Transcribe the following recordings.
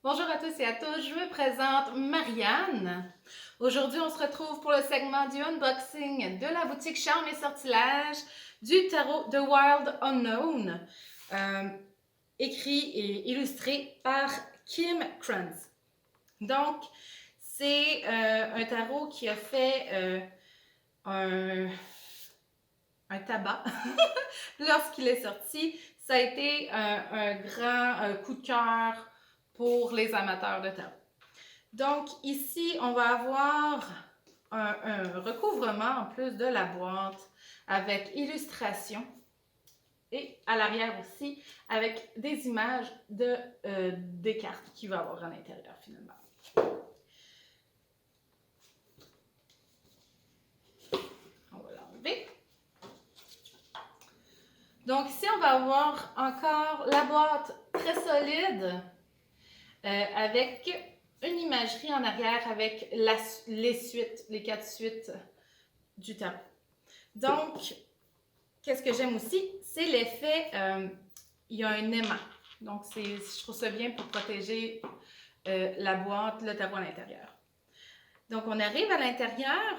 Bonjour à tous et à toutes, je me présente Marianne. Aujourd'hui, on se retrouve pour le segment du unboxing de la boutique Charme et Sortilège du tarot The Wild Unknown, écrit et illustré par Kim Kranz. Donc, c'est un tarot qui a fait un, un tabac lorsqu'il est sorti. Ça a été un grand coup de cœur pour les amateurs de tarot. Donc ici, on va avoir un recouvrement en plus de la boîte avec illustration et à l'arrière aussi avec des images des cartes qu'il va y avoir à l'intérieur finalement. On va l'enlever. Donc ici, on va avoir encore la boîte très solide avec une imagerie en arrière avec les suites, les 4 suites du tarot. Donc, qu'est-ce que j'aime aussi? C'est l'effet, il y a un aimant. Donc, je trouve ça bien pour protéger la boîte, le tarot à l'intérieur. Donc, on arrive à l'intérieur.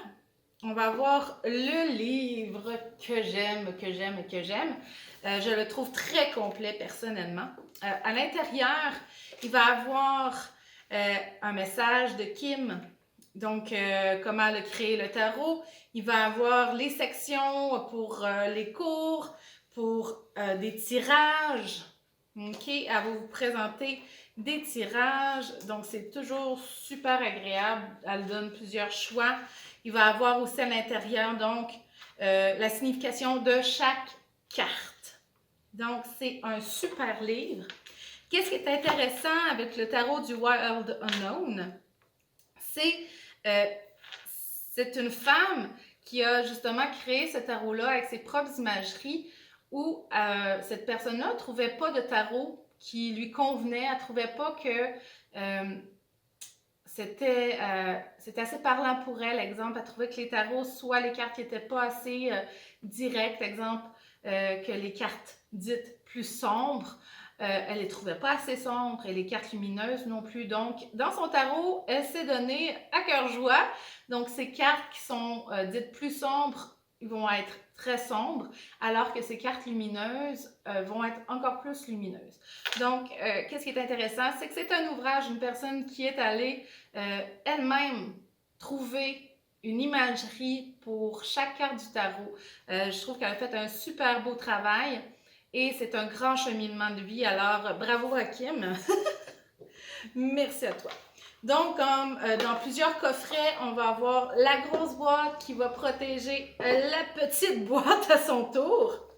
On va avoir le livre que j'aime, que j'aime et que j'aime. Je le trouve très complet personnellement. À l'intérieur, il va avoir un message de Kim. Donc, comment elle a créé le tarot. Il va avoir les sections pour les cours, pour des tirages. OK? Elle va vous présenter des tirages. Donc, c'est toujours super agréable. Elle donne plusieurs choix. Il va avoir aussi à l'intérieur, donc, la signification de chaque carte. Donc, c'est un super livre. Qu'est-ce qui est intéressant avec le tarot du Wild Unknown? C'est une femme qui a justement créé ce tarot-là avec ses propres imageries où cette personne-là ne trouvait pas de tarot qui lui convenait. Elle ne trouvait pas que c'était assez parlant pour elle. Exemple, elle trouvait que les tarots, soit les cartes qui n'étaient pas assez directes, exemple, que les cartes dites plus sombres, elle ne les trouvait pas assez sombres et les cartes lumineuses non plus. Donc, dans son tarot, elle s'est donnée à cœur joie. Donc, ces cartes qui sont dites plus sombres vont être très sombres, alors que ces cartes lumineuses vont être encore plus lumineuses. Donc, qu'est-ce qui est intéressant? C'est que c'est un ouvrage, une personne qui est allée elle-même trouver une imagerie pour chaque carte du tarot. Je trouve qu'elle a fait un super beau travail et c'est un grand cheminement de vie. Alors, bravo à Kim. Merci à toi. Donc, comme dans plusieurs coffrets, on va avoir la grosse boîte qui va protéger la petite boîte à son tour.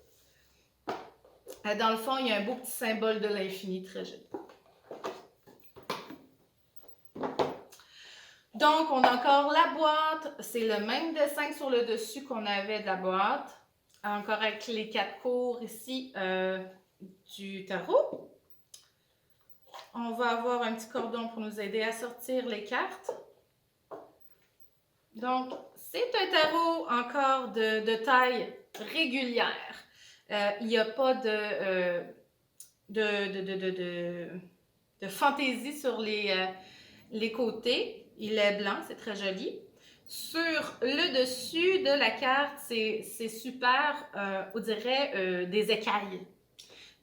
Dans le fond, il y a un beau petit symbole de l'infini très joli. Donc, on a encore la boîte. C'est le même dessin sur le dessus qu'on avait de la boîte. Encore avec les 4 cours ici du tarot. On va avoir un petit cordon pour nous aider à sortir les cartes. Donc, c'est un tarot encore de taille régulière. Il n'y a pas de fantaisie sur les côtés. Il est blanc, c'est très joli. Sur le dessus de la carte, c'est super, on dirait des écailles.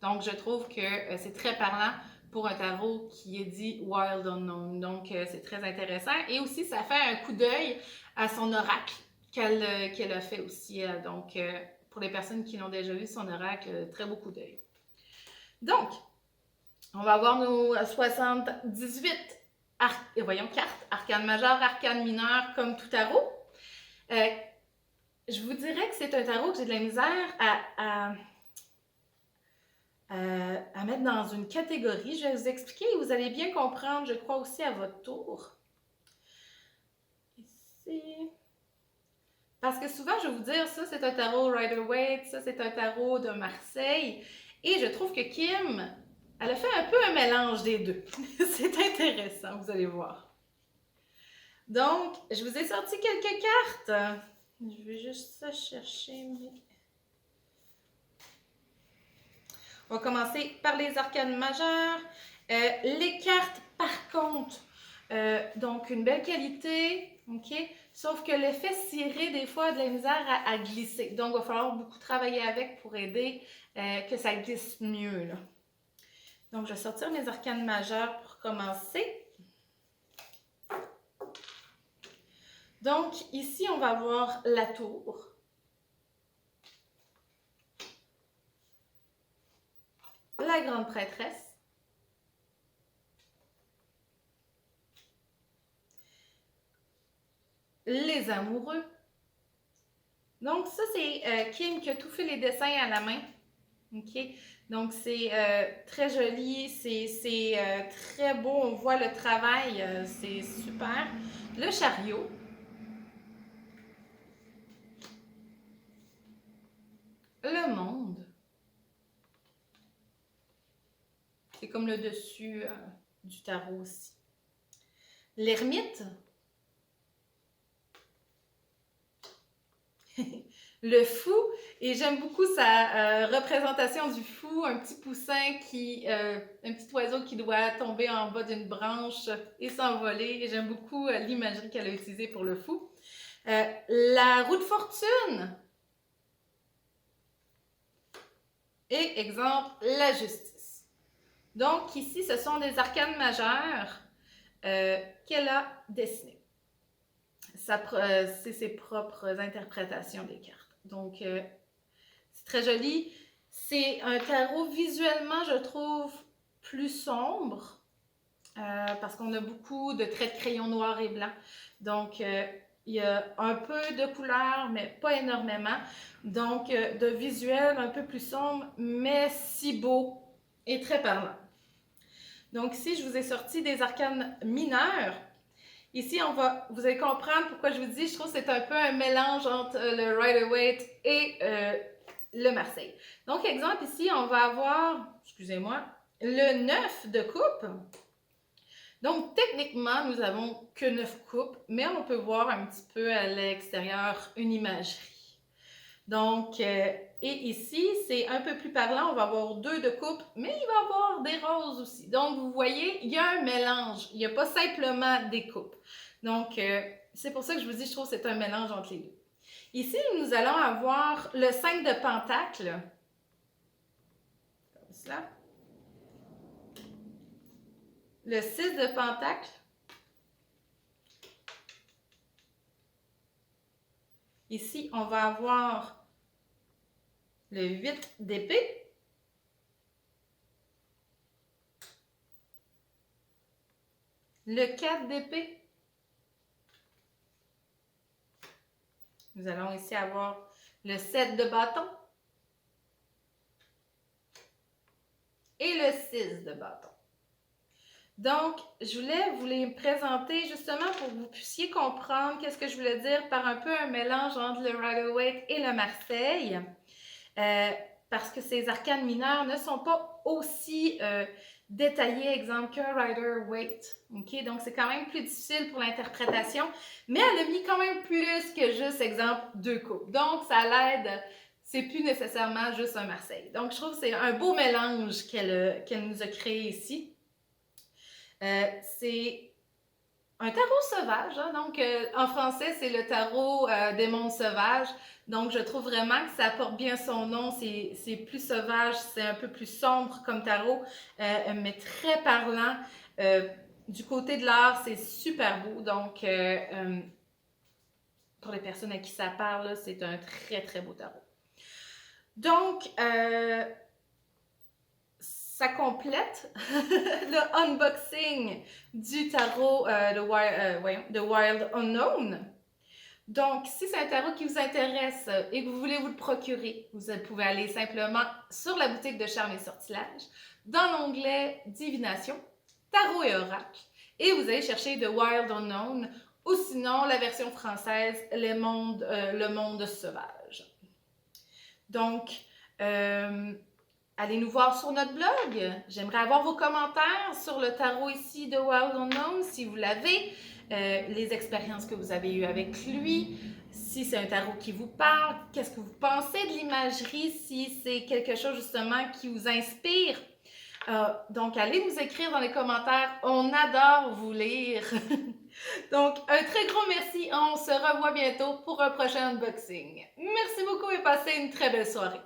Donc, je trouve que c'est très parlant pour un tarot qui est dit Wild Unknown. Donc, c'est très intéressant. Et aussi, ça fait un coup d'œil à son oracle qu'elle a fait aussi. Donc, pour les personnes qui l'ont déjà vu, son oracle, très beau coup d'œil. Donc, on va avoir nos 78 cartes, arcane majeur, arcane mineur, comme tout tarot. Je vous dirais que c'est un tarot que j'ai de la misère à mettre dans une catégorie. Je vais vous expliquer et vous allez bien comprendre, je crois, aussi à votre tour. Ici. Parce que souvent, je vais vous dire, ça, c'est un tarot Rider-Waite, ça, c'est un tarot de Marseille. Et je trouve que Kim, elle a fait un peu un mélange des deux. C'est intéressant, vous allez voir. Donc, je vous ai sorti quelques cartes. Je vais juste chercher mes... On va commencer par les arcanes majeures. Les cartes par Donc, une belle qualité, OK? Sauf que l'effet ciré, des fois, a de la misère à glisser. Donc, il va falloir beaucoup travailler avec pour aider que ça glisse mieux, là. Donc, je vais sortir mes arcanes majeures pour commencer. Donc, ici, on va avoir la tour. La grande prêtresse. Les amoureux. Donc, ça, c'est Kim qui a tout fait les dessins à la main. OK? Donc, c'est très joli, c'est très beau, on voit le travail, c'est super. Le chariot. Le monde. C'est comme le dessus du tarot aussi. L'ermite. Le fou, et j'aime beaucoup sa représentation du fou, un petit poussin un petit oiseau qui doit tomber en bas d'une branche et s'envoler. Et j'aime beaucoup l'imagerie qu'elle a utilisée pour le fou. La roue de fortune. Et exemple, la justice. Donc ici, ce sont des arcanes majeures qu'elle a dessinées. C'est ses propres interprétations des cartes. Donc, c'est très joli. C'est un tarot visuellement, je trouve, plus sombre parce qu'on a beaucoup de traits de crayon noir et blanc. Donc, il y a un peu de couleur, mais pas énormément. Donc, de visuel un peu plus sombre, mais si beau et très parlant. Donc, ici, je vous ai sorti des arcanes mineures. Ici, vous allez comprendre pourquoi je vous dis, je trouve que c'est un peu un mélange entre le Rider-Waite et le Marseille. Donc, exemple, ici, on va avoir, excusez-moi, le 9 de coupe. Donc, techniquement, nous n'avons que 9 coupes, mais on peut voir un petit peu à l'extérieur une imagerie. Donc, et ici, c'est un peu plus parlant, on va avoir 2 de coupe, mais il va y avoir des roses aussi. Donc, vous voyez, il y a un mélange, il n'y a pas simplement des coupes. Donc, c'est pour ça que je vous dis, je trouve que c'est un mélange entre les deux. Ici, nous allons avoir le 5 de Pentacle, comme cela. Le 6 de Pentacle. Ici, on va avoir le 8 d'épée. Le 4 d'épée. Nous allons ici avoir le 7 de bâton. Et le 6 de bâton. Donc, je voulais vous les présenter justement pour que vous puissiez comprendre qu'est-ce que je voulais dire par un peu un mélange entre le Rider-Waite et le Marseille. Parce que ces arcanes mineures ne sont pas aussi détaillées, exemple, qu'un Rider-Waite. Okay? Donc, c'est quand même plus difficile pour l'interprétation, mais elle a mis quand même plus que juste, exemple, 2 coupes. Donc, ça l'aide, c'est plus nécessairement juste un Marseille. Donc, je trouve que c'est un beau mélange qu'elle nous a créé ici. C'est un tarot sauvage, hein? Donc en français c'est le tarot des mondes sauvages, donc je trouve vraiment que ça porte bien son nom, c'est plus sauvage, c'est un peu plus sombre comme tarot, mais très parlant. Du côté de l'art, c'est super beau, donc pour les personnes à qui ça parle, c'est un très très beau tarot. Donc, ça complète le unboxing du tarot de Wild Unknown. Donc, si c'est un tarot qui vous intéresse et que vous voulez vous le procurer, vous pouvez aller simplement sur la boutique de Charme et Sortilège, dans l'onglet Divination, Tarot et Oracle, et vous allez chercher The Wild Unknown, ou sinon la version française, le monde sauvage. Donc, allez nous voir sur notre blog. J'aimerais avoir vos commentaires sur le tarot ici de Wild Unknown, si vous l'avez, les expériences que vous avez eues avec lui, si c'est un tarot qui vous parle, qu'est-ce que vous pensez de l'imagerie, si c'est quelque chose justement qui vous inspire. Donc, allez nous écrire dans les commentaires. On adore vous lire. Donc, un très gros merci. On se revoit bientôt pour un prochain unboxing. Merci beaucoup et passez une très belle soirée.